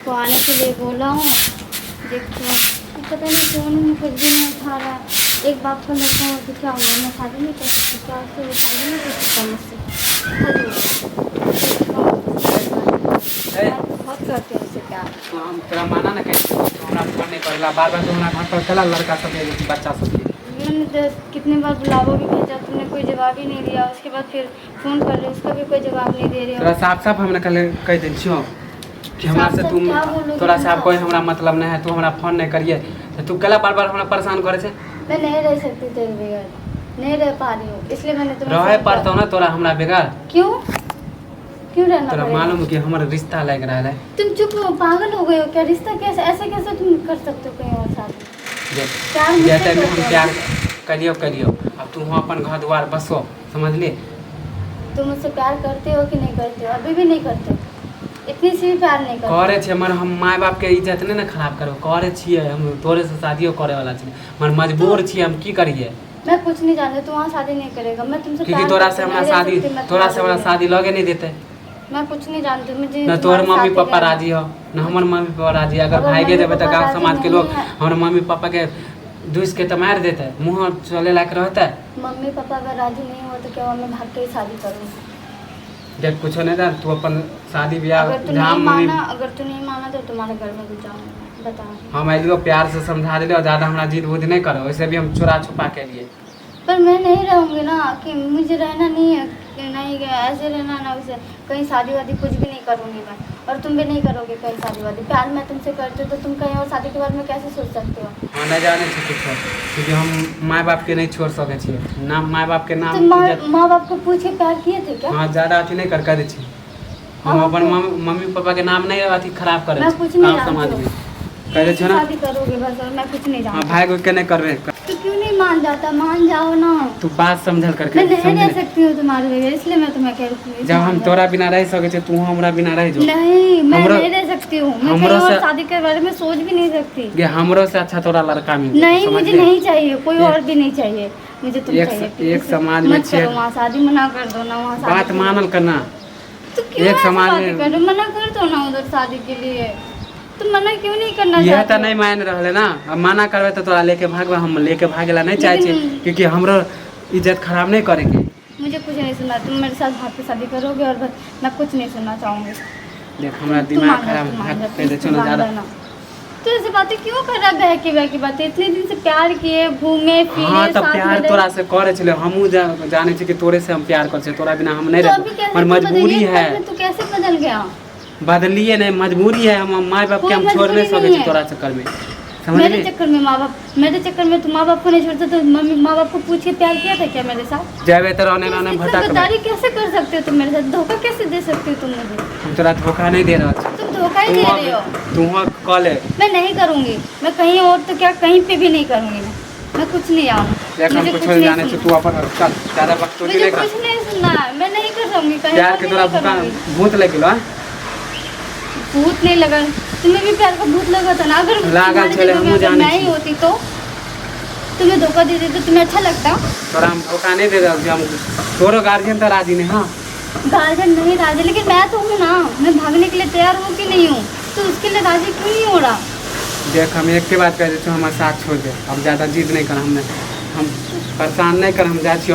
को आने के लिए बोला हूँ। देखते हैं, पता नहीं फ़ोन में कुछ भी नहीं उठा रहा। एक बात को देखता हूँ तो क्या हुआ, मैं शादी नहीं कर सकती क्या? उससे वो शादी नहीं कर सकता मुझसे। बहुत करते हैं उससे प्यार। हम तेरा माना ना कहीं तो हमरा फोन नहीं करेला, बार बार तो हमरा घर पर चला लड़का सब बच्चा सब मैंने तो कितने बार बुलावा भी भेजा, तुमने कोई जवाब ही नहीं दिया। उसके बाद फिर फ़ोन कर रहे, उसका भी कोई जवाब नहीं दे रहे हो। तोरा साफ साफ हमने कह दिन छियो कि हमरा से तुम तोरा से कोई हमरा मतलब नहीं है, तू हमरा फोन नहीं करिए तो तू कला बार बार हमरा परेशान करे छे। मैं नहीं रह सकती तेरे बगैर, नहीं रह पा रही हूँ, इसलिए मैंने तुम्हें रहे पड़तो ना तोरा हमरा बेकार। क्यों क्यों रहना तोरा पड़ेगा? मालूम कि हमारा रिश्ता लग रहा है। तुम चुप हो, पागल हो गए हो क्या? रिश्ता कैसे ऐसे कैसे तुम कर सकते हो कहीं और साथ? जैसे हम प्यार करियो अब तू अपन घर द्वार बसो, समझ ले। तुम मुझसे प्यार करते हो कि नहीं करते हो? अभी भी नहीं करते, इतनी सी भी प्यार नहीं करते। करे छे मगर हम माय बाप के इज्जत नहीं ना खराब करो, करे छिए हम तोरे से शादियो करे वाला छी मगर मजबूर छी, हम की करिए? मैं कुछ नहीं जानती, तू वहाँ शादी नहीं करेगा। मैं तुमसे क्योंकि तोरा से हमरा शादी लगे नहीं देते। मैं कुछ नहीं जानती, मुझे न तोहर मम्मी पापा राजी हो न हमर मम्मी पापा राजी। अगर भागे देवे तो गाँव समाज के लोग हमारे मम्मी पापा के दूस के तो मार देते, मुँह चले लायक रहते। मम्मी पापा अगर राजी नहीं हो तो क्या मैं भाग के ही शादी करूँगी? देख कुछ नहीं था, तू अपन शादी ब्याह अगर तू नहीं माना तो तुम्हारे घर में घुस जाऊँगी। बताओ। हम अलियो प्यार से समझा दिलो, ज़्यादा हमरा जिद बुद नहीं करो, वैसे भी हम चोरा छुपा के लिए। पर मैं नहीं रहूँगी ना, कि मुझे रहना नहीं है कि नहीं ऐसे रहना ना, वैसे कहीं शादी वादी कुछ भी नहीं करूँगी मैं, और तुम भी नहीं करोगे कहीं शादी वादी। प्यार मैं तुमसे करती हूँ तो तुम कहीं और शादी के बारे में कैसे सोच सकते हो? हाँ नहीं जाने छे कुछ, क्योंकि हम माँ बाप के नहीं छोड़ सके छे। नाम माँ बाप के नाम माँ बाप को पूछे प्यार किए थे क्या? हाँ ज़्यादा अथी नहीं कर दे छी। हम अपन मम्मी पापा के नाम नहीं अथी खराब करे। मैं कुछ नहीं समाज में कह दे छे ना शादी करोगे बस, और मैं कुछ नहीं जानती। हाँ भाई के नहीं करवे। तो क्यों नहीं मान जाता? मान जाओ ना। तू बात समझल करके। मैं नहीं रह सकती हूँ तुम्हारे बगैर, इसलिए मैं तुम्हें कह रही हूँ। जब हम तोरा बिना रह सके छे, तू हमरा बिना रह जो। नहीं, मैं नहीं रह सकती हूँ। मैं कहीं और शादी के बारे में सोच भी नहीं सकती। ये हमरो से अच्छा तोरा लड़का मिल। नहीं, मुझे नहीं चाहिए, कोई और भी नहीं चाहिए, मुझे तुम चाहिए। एक समाज में छे, वहाँ शादी मना कर दो ना, वहाँ बात मानल करना। तो एक समाज में मना कर दो ना उधर शादी के लिए। तुम मना क्यों नहीं करना चाहते? यह तो नहीं मान रहे ना, अब मना करवे तो तोरा लेके भागवा, हम लेके भागेला नहीं चाहे छे, क्योंकि हमरो इज्जत खराब नहीं करेंगे। मुझे कुछ नहीं सुनना, तुम मेरे साथ भाग के शादी करोगे और बस, मैं कुछ नहीं सुनना चाहूँगी। देख हमरा दिमाग खराब कर दे छो ना ज्यादा। तो ऐसी बातें क्यों कर रहा? बह की बातें, इतने दिन से प्यार किए, घूमे फिरे। हाँ तो प्यार तोरा से करे छले, हमहू जाने छी कि तोरे से हम प्यार कर छे, तोरा बिना हम नहीं रह। पर मजबूरी है। तू कैसे बदल गया? बदलिए नहीं, मजबूरी है, हम माँ बाप के हम छोड़ नहीं सके छी तोरा चक्कर में। मेरे चक्कर में माँ बाप, मेरे चक्कर में तुम माँ बाप को नहीं छोड़ते तो मम्मी माँ बाप को पूछे प्यार किया था क्या मेरे साथ? जब तो रोने भटक गद्दारी कैसे कर सकते हो तुम मेरे साथ? धोखा कैसे दे सकते हो तुम मुझे? हम तोरा धोखा नहीं दे रहा। तुम धोखा ही दे रहे हो। तू कॉल है, मैं नहीं करूँगी, मैं कहीं और तो क्या कहीं पे भी नहीं करूँगी। मैं कुछ नहीं आऊँ, मुझे कुछ नहीं जाने से तू अपन चल, ज्यादा वक्त तो नहीं कर। कुछ नहीं सुनना, मैं नहीं कर सकूँगी कहीं। प्यार के तोरा भूत लगिलो। भूत नहीं लगा, तुम्हें भी प्यार का भूत लगा था ना? अगर मैं ही होती तो तुम्हें धोखा दे देते, तुम्हें अच्छा लगता? तोरा हम धोखा नहीं दे रहे, हम तोरो गार्जियन तो राजी नहीं। हाँ गार्जियन नहीं राजी, लेकिन मैं तो हूँ ना, मैं भागने के लिए तैयार हूँ कि नहीं हूँ, तो उसके लिए राजी क्यों नहीं हो रहा? देख हम एक के बात कह देते हमारे साथ छोड़ दे, अब ज़्यादा जिद नहीं कर, हम परेशान नहीं कर, हम जा छी।